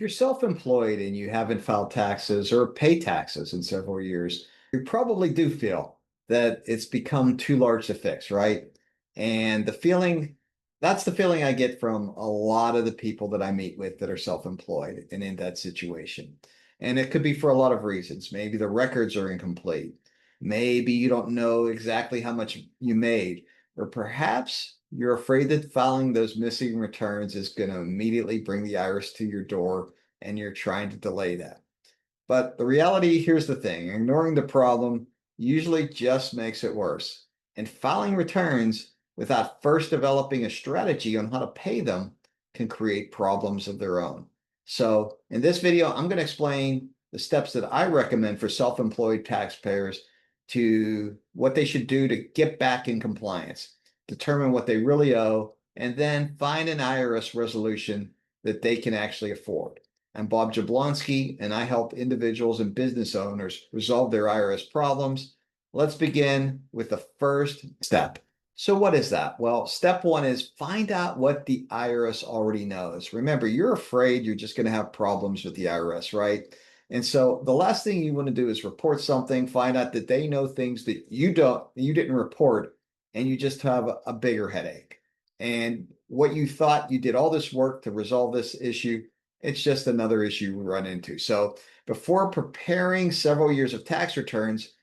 you're self-employed and you haven't filed taxes or paid taxes in several years, you probably do feel that it's become too large to fix, right? And that's the feeling I get from a lot of the people that I meet with that are self-employed and in that situation. And it could be for a lot of reasons. Maybe the records are incomplete. Maybe you don't know exactly how much you made, or perhaps you're afraid that filing those missing returns is going to immediately bring the IRS to your door and you're trying to delay that. But the reality, here's the thing, ignoring the problem usually just makes it worse. And filing returns without first developing a strategy on how to pay them can create problems of their own. So in this video, I'm going to explain the steps that I recommend for self-employed taxpayers to what they should do to get back in compliance, determine what they really owe, and then find an IRS resolution that they can actually afford. I'm Bob Jablonsky, and I help individuals and business owners resolve their IRS problems. Let's begin with the first step. So what is that? Well, step one is find out what the IRS already knows. Remember, you're afraid you're just going to have problems with the IRS, right? And so the last thing you want to do is report something, find out that they know things that you didn't report, and you just have a bigger headache. And what you thought you did all this work to resolve this issue, it's just another issue we run into. So before preparing several years of tax returns,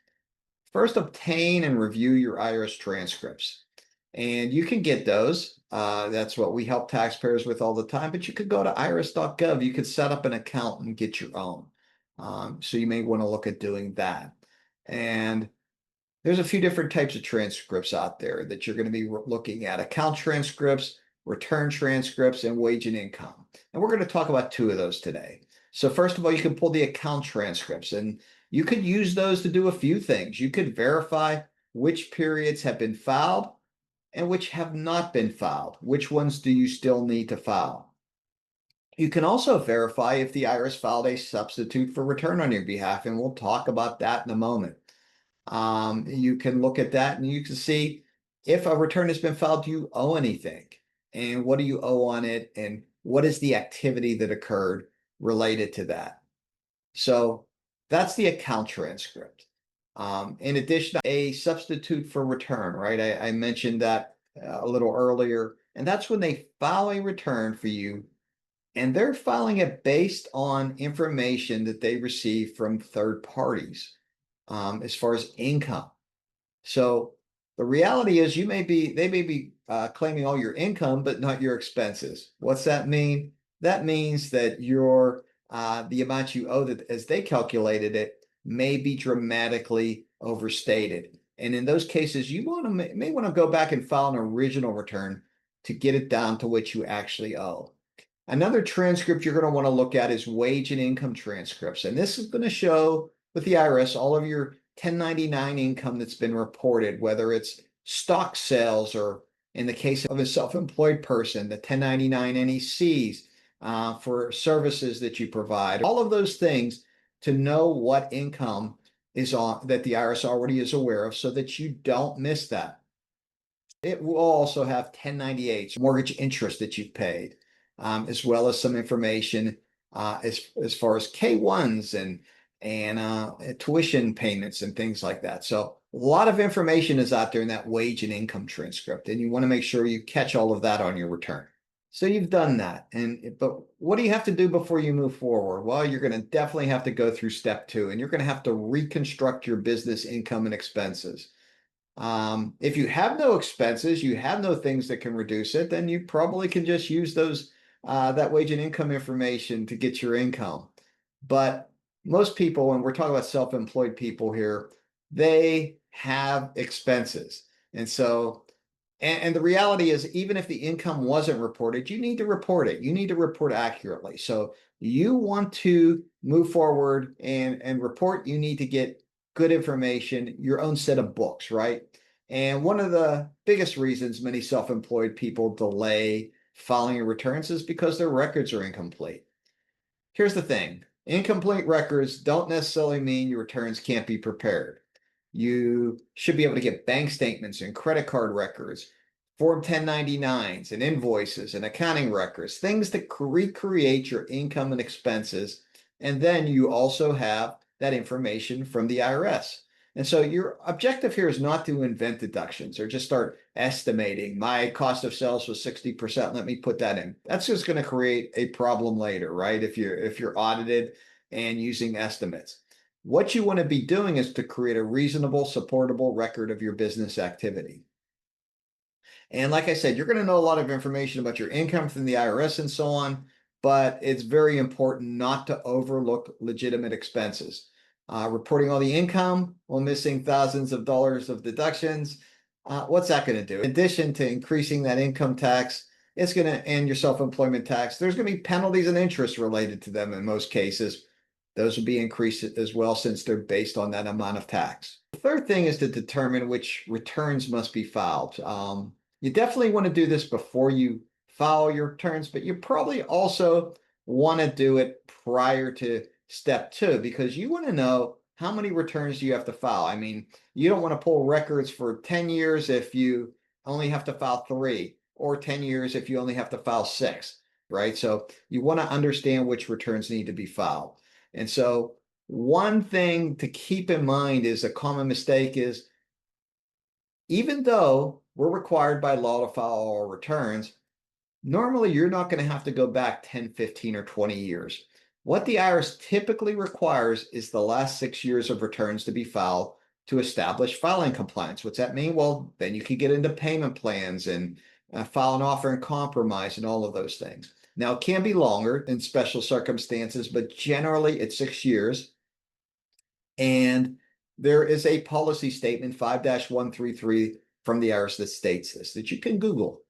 first obtain and review your IRS transcripts. And you can get those. That's what we help taxpayers with all the time. But you could go to irs.gov. You could set up an account and get your own. So you may want to look at doing that. And there's a few different types of transcripts out there that you're going to be looking at: account transcripts, return transcripts, and wage and income. And we're going to talk about two of those today. So first of all, you can pull the account transcripts, and you could use those to do a few things. You could verify which periods have been filed and which have not been filed. Which ones do you still need to file? You can also verify if the IRS filed a substitute for return on your behalf, and we'll talk about that in a moment. You can look at that and you can see if a return has been filed, do you owe anything? And what do you owe on it? And what is the activity that occurred related to that? So that's the account transcript. In addition, a substitute for return, right? I mentioned that a little earlier, and that's when they file a return for you, and they're filing it based on information that they receive from third parties, as far as income. So the reality is they may be claiming all your income, but not your expenses. What's that mean? That means that the amount you owe, that as they calculated it, may be dramatically overstated. And in those cases, you may want to go back and file an original return to get it down to what you actually owe. Another transcript you're going to want to look at is wage and income transcripts. And this is going to show with the IRS all of your 1099 income that's been reported, whether it's stock sales or, in the case of a self-employed person, the 1099 NECs for services that you provide, all of those things, to know what income is on that the IRS already is aware of so that you don't miss that. It will also have 1098s, mortgage interest that you've paid, as well as some information as far as K1s and tuition payments and things like that. So a lot of information is out there in that wage and income transcript, and you want to make sure you catch all of that on your return. So you've done that, but what do you have to do before you move forward? Well, you're going to definitely have to go through step two, and you're going to have to reconstruct your business income and expenses. If you have no expenses, you have no things that can reduce it, then you probably can just use that wage and income information to get your income. But most people, when we're talking about self-employed people here, they have expenses. And so, and the reality is, even if the income wasn't reported, you need to report it. You need to report accurately. So you want to move forward and report, you need to get good information, your own set of books, right? And one of the biggest reasons many self-employed people delay filing returns is because their records are incomplete. Here's the thing. Incomplete records don't necessarily mean your returns can't be prepared. You should be able to get bank statements and credit card records, Form 1099s and invoices and accounting records, things that recreate your income and expenses. And then you also have that information from the IRS. And so your objective here is not to invent deductions or just start estimating my cost of sales was 60%. Let me put that in. That's just going to create a problem later, right? If you're audited and using estimates. What you want to be doing is to create a reasonable, supportable record of your business activity. And like I said, you're going to know a lot of information about your income from the IRS and so on, but it's very important not to overlook legitimate expenses. Reporting all the income while missing thousands of dollars of deductions, what's that going to do? In addition to increasing that income tax, it's going to end your self-employment tax. There's going to be penalties and interest related to them in most cases. Those will be increased as well since they're based on that amount of tax. The third thing is to determine which returns must be filed. You definitely want to do this before you file your returns, but you probably also want to do it prior to step 2 because you want to know how many returns do you have to file. I mean, you don't want to pull records for 10 years if you only have to file 3, or 10 years if you only have to file 6, right? So you want to understand which returns need to be filed. And so one thing to keep in mind is a common mistake is even though we're required by law to file our returns, normally you're not going to have to go back 10, 15, or 20 years. What the IRS typically requires is the last 6 years of returns to be filed to establish filing compliance. What's that mean? Well, then you could get into payment plans and file an offer in compromise and all of those things. Now, it can be longer in special circumstances, but generally it's 6 years. And there is a policy statement 5-133 from the IRS that states this, that you can Google.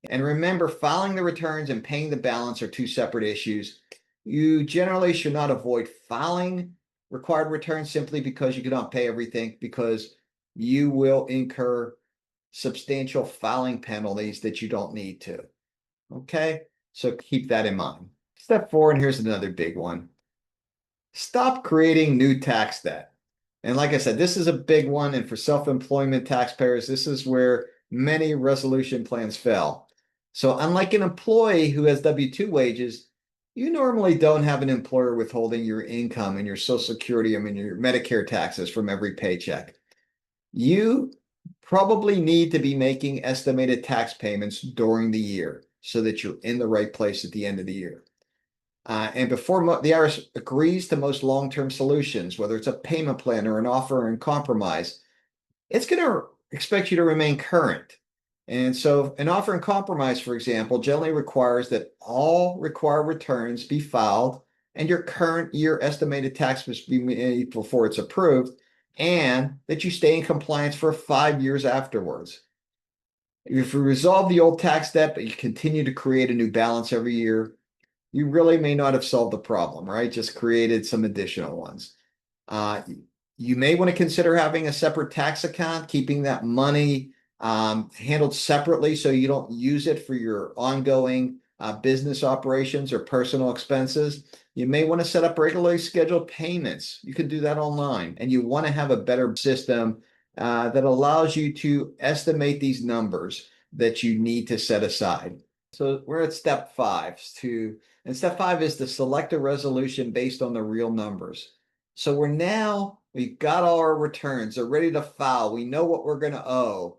And remember, filing the returns and paying the balance are 2 separate issues. You generally should not avoid filing required returns simply because you cannot pay everything, because you will incur substantial filing penalties that you don't need to. Okay, so keep that in mind. Step 4, and here's another big one. Stop creating new tax debt. And like I said, this is a big one. And for self-employment taxpayers, this is where many resolution plans fail. So unlike an employee who has W-2 wages, you normally don't have an employer withholding your income and your Social Security, your Medicare taxes from every paycheck. You probably need to be making estimated tax payments during the year so that you're in the right place at the end of the year. And before the IRS agrees to most long-term solutions, whether it's a payment plan or an offer and compromise, it's going to expect you to remain current. And so an offer and compromise, for example, generally requires that all required returns be filed and your current year estimated tax must be made before it's approved, and that you stay in compliance for 5 years afterwards. If you resolve the old tax debt, but you continue to create a new balance every year, you really may not have solved the problem, right? Just created some additional ones. You may want to consider having a separate tax account, keeping that money handled separately so you don't use it for your ongoing business operations or personal expenses. You may want to set up regularly scheduled payments. You can do that online. And you want to have a better system that allows you to estimate these numbers that you need to set aside. So we're at step 5. And step 5 is to select a resolution based on the real numbers. So we've got all our returns. They're ready to file. We know what we're going to owe.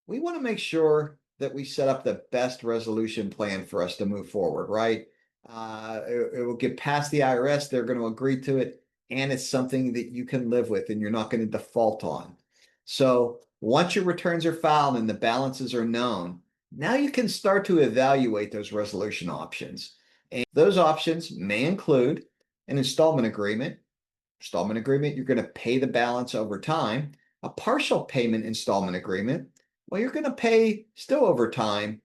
We want to make sure that we set up the best resolution plan for us to move forward, right? It will get past the IRS. They're going to agree to it. And it's something that you can live with and you're not going to default on. So once your returns are filed and the balances are known, now you can start to evaluate those resolution options. And those options may include an installment agreement. Installment agreement, you're going to pay the balance over time. A partial payment installment agreement, well, you're going to pay still over time,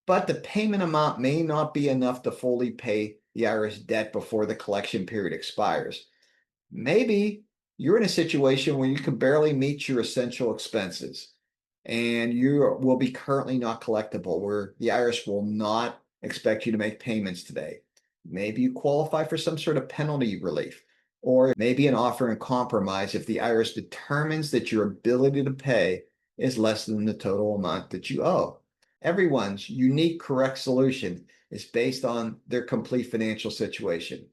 but the payment amount may not be enough to fully pay the IRS debt before the collection period expires. Maybe you're in a situation where you can barely meet your essential expenses and you will be currently not collectible, where the IRS will not expect you to make payments today. Maybe you qualify for some sort of penalty relief, or maybe an offer in compromise if the IRS determines that your ability to pay is less than the total amount that you owe. Everyone's unique, correct solution is based on their complete financial situation,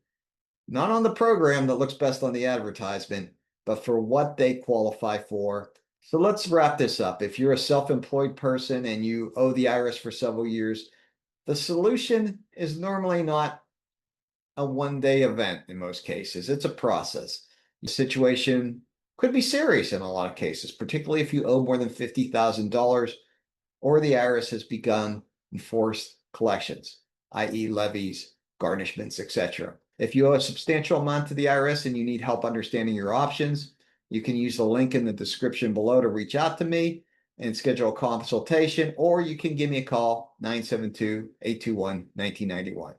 not on the program that looks best on the advertisement, but for what they qualify for. So let's wrap this up. If you're a self-employed person and you owe the IRS for several years, the solution is normally not a one-day event in most cases. It's a process. The situation could be serious in a lot of cases, particularly if you owe more than $50,000 or the IRS has begun enforced collections, i.e. levies, garnishments, etc. If you owe a substantial amount to the IRS and you need help understanding your options, you can use the link in the description below to reach out to me and schedule a consultation, or you can give me a call, 972-821-1991.